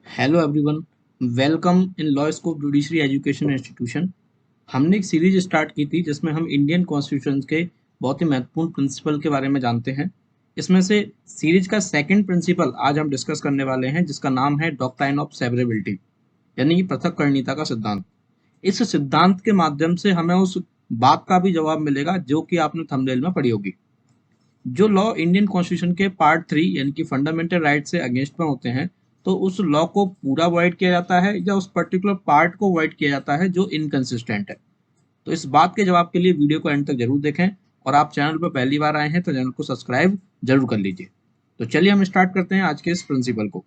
Hello everyone, welcome in law school judiciary education institution. हमने एक series start की थी जिसमें हम इंडियन कॉन्स्टिट्यूशन के बहुत ही महत्वपूर्ण प्रिंसिपल के बारे में जानते हैं। इसमें से सीरीज का सेकंड प्रिंसिपल आज हम डिस्कस करने वाले हैं, जिसका नाम है डॉक्ट्राइन ऑफ सेवरेबिलिटी, यानी कि पृथक्करणीयता का सिद्धांत। इस सिद्धांत के माध्यम से हमें उस बात का भी जवाब मिलेगा जो कि आपने थंबनेल में पढ़ी होगी। जो लॉ इंडियन कॉन्स्टिट्यूशन के पार्ट 3 यानी कि फंडामेंटल राइट से अगेंस्ट में होते हैं, तो उस लॉ को पूरा वॉइड किया जाता है या उस पर्टिकुलर पार्ट को वॉइड किया जाता है जो इनकंसिस्टेंट है। तो इस बात के जवाब के लिए वीडियो को एंड तक जरूर देखें, और आप चैनल पर पहली बार आए हैं तो चैनल को सब्सक्राइब जरूर कर लीजिए। तो चलिए हम स्टार्ट करते हैं आज के इस प्रिंसिपल को।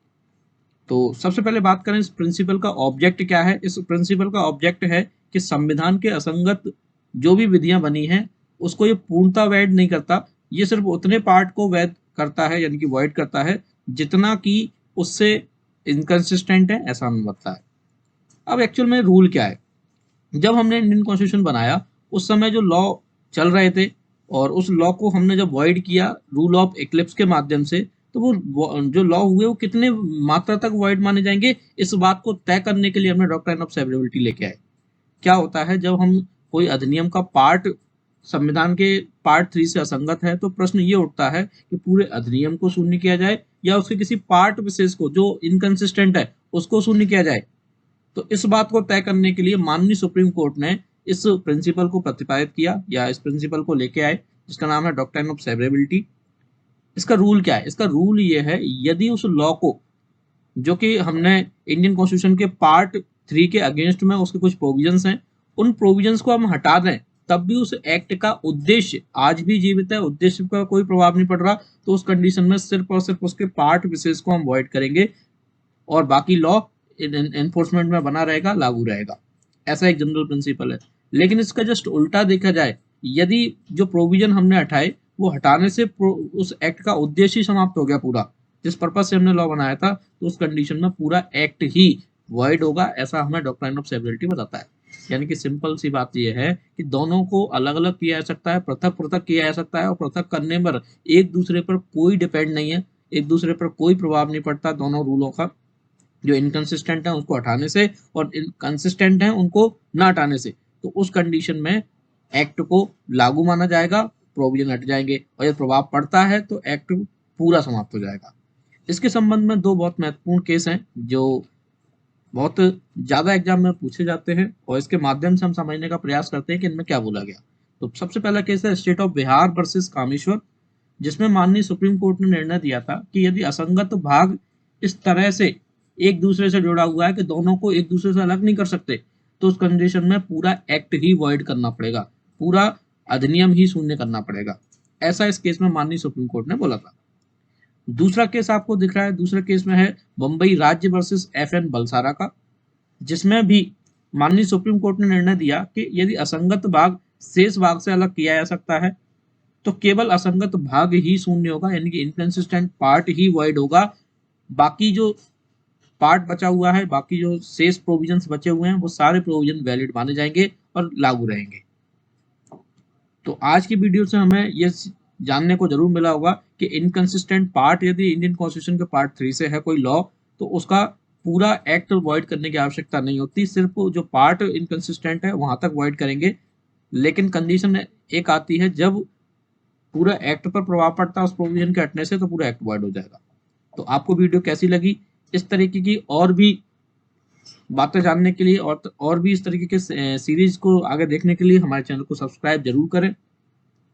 तो सबसे पहले बात करें इस प्रिंसिपल का ऑब्जेक्ट क्या है। इस प्रिंसिपल का ऑब्जेक्ट है कि संविधान के असंगत जो भी विधियां बनी हैं उसको ये पूर्णता वैध नहीं करता, ये सिर्फ उतने पार्ट को वैध करता है यानी कि वॉइड करता है जितना कि उससे इनकंसिस्टेंट है, ऐसा हमें लगता है। अब एक्चुअल में रूल क्या है। जब हमने इंडियन कॉन्स्टिट्यूशन बनाया उस समय जो लॉ चल रहे थे और उस लॉ को हमने जब वॉइड किया रूल ऑफ एक्लिप्स के माध्यम से, तो वो जो लॉ हुए वो कितने मात्रा तक वॉइड माने जाएंगे, इस बात को तय करने के लिए हमने डॉक्ट्राइन ऑफ सेवरेबिलिटी लेके आए। क्या होता है, जब हम कोई अधिनियम का पार्ट संविधान के पार्ट 3 से असंगत है तो प्रश्न ये उठता है कि पूरे अधिनियम को शून्य किया जाए या उसके किसी पार्ट विशेष को जो इनकंसिस्टेंट है उसको शून्य किया जाए। तो इस बात को तय करने के लिए माननीय सुप्रीम कोर्ट ने इस प्रिंसिपल को प्रतिपादित किया या इस प्रिंसिपल को लेके आए, जिसका नाम है डॉक्ट्राइन ऑफ सेवरेबिलिटी। इसका रूल क्या है। इसका रूल ये है, यदि उस लॉ को जो कि हमने इंडियन कॉन्स्टिट्यूशन के पार्ट 3 के अगेंस्ट में उसके कुछ प्रोविजंस हैं, उन प्रोविजंस को हम हटा दें, तब भी उस एक्ट का उद्देश्य आज भी जीवित है, उद्देश्य का कोई प्रभाव नहीं पड़ रहा, तो उस कंडीशन में सिर्फ और सिर्फ उसके पार्ट विशेष को हम वॉइड करेंगे और बाकी लॉ एनफोर्समेंट में बना रहेगा, लागू रहेगा। ऐसा एक जनरल प्रिंसिपल है। लेकिन इसका जस्ट उल्टा देखा जाए, यदि जो प्रोविजन हमने हटाए वो हटाने से उस एक्ट का उद्देश्य ही समाप्त हो गया पूरा, जिस पर्पज से हमने लॉ बनाया था, तो उस कंडीशन में पूरा एक्ट ही वॉइड होगा, ऐसा हमें डॉक्ट्राइन ऑफ सेवरेबिलिटी बताता है। यानी कि सिंपल सी बात यह है कि दोनों को अलग अलग किया जा सकता है, पृथक पृथक किया जा सकता है, और पृथक करने पर एक दूसरे पर कोई डिपेंड नहीं है, एक दूसरे पर कोई प्रभाव नहीं पड़ता दोनों रूलों का। जो इनकंसिस्टेंट है उसको हटाने से और कंसिस्टेंट है उनको ना हटाने से, तो उस कंडीशन में एक्ट को लागू माना जाएगा, प्रोविजन हट जाएंगे, और यदि प्रभाव पड़ता है तो एक्ट पूरा समाप्त हो जाएगा। इसके संबंध में दो बहुत महत्वपूर्ण केस हैं जो बहुत ज्यादा एग्जाम में पूछे जाते हैं, और इसके माध्यम से हम समझने का प्रयास करते हैं कि इनमें क्या बोला गया। तो सबसे पहला केस है state of Bihar versus Kameshwar, जिसमें माननीय सुप्रीम कोर्ट ने निर्णय दिया था कि यदि असंगत भाग इस तरह से एक दूसरे से जुड़ा हुआ है कि दोनों को एक दूसरे से अलग नहीं कर सकते, तो उस कंडीशन में पूरा एक्ट ही वॉइड करना पड़ेगा, पूरा अधिनियम ही शून्य करना पड़ेगा। ऐसा इस केस में माननीय सुप्रीम कोर्ट ने बोला था। दूसरा केस आपको दिख रहा है, दूसरे केस में है बंबई राज्य वर्सेस FN बलसारा का, जिसमें भी माननीय सुप्रीम कोर्ट ने निर्णय दिया कि यदि असंगत भाग शेष भाग से अलग किया जा सकता है तो केवल असंगत भाग ही शून्य होगा, यानी कि इनकंसिस्टेंट पार्ट ही वॉइड होगा। बाकी जो पार्ट बचा हुआ है, बाकी जो शेष प्रोविजंस बचे हुए हैं, वो सारे प्रोविजन वैलिड माने जाएंगे और लागू रहेंगे। तो आज की वीडियो से हमें ये जानने को जरूर मिला होगा कि इनकंसिस्टेंट पार्ट यदि इंडियन कॉन्स्टिट्यूशन के पार्ट 3 से है कोई लॉ, तो उसका पूरा एक्ट वॉइड करने की आवश्यकता नहीं होती, सिर्फ जो पार्ट इनकंसिस्टेंट है वहां तक वॉइड करेंगे। लेकिन कंडीशन एक आती है, जब पूरा एक्ट पर प्रभाव पड़ता है उस प्रोविजन के हटने से, तो पूरा एक्ट वॉइड हो जाएगा। तो आपको वीडियो कैसी लगी। इस तरीके की और भी बातें जानने के लिए और भी इस तरीके के सीरीज को आगे देखने के लिए हमारे चैनल को सब्सक्राइब जरूर करें।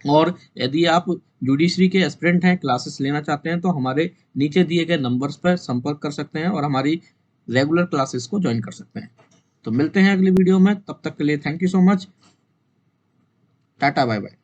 और यदि आप जुडिशरी के एस्पिरेंट हैं, क्लासेस लेना चाहते हैं, तो हमारे नीचे दिए गए नंबर्स पर संपर्क कर सकते हैं और हमारी रेगुलर क्लासेस को ज्वाइन कर सकते हैं। तो मिलते हैं अगली वीडियो में, तब तक के लिए thank you so much, tata bye bye.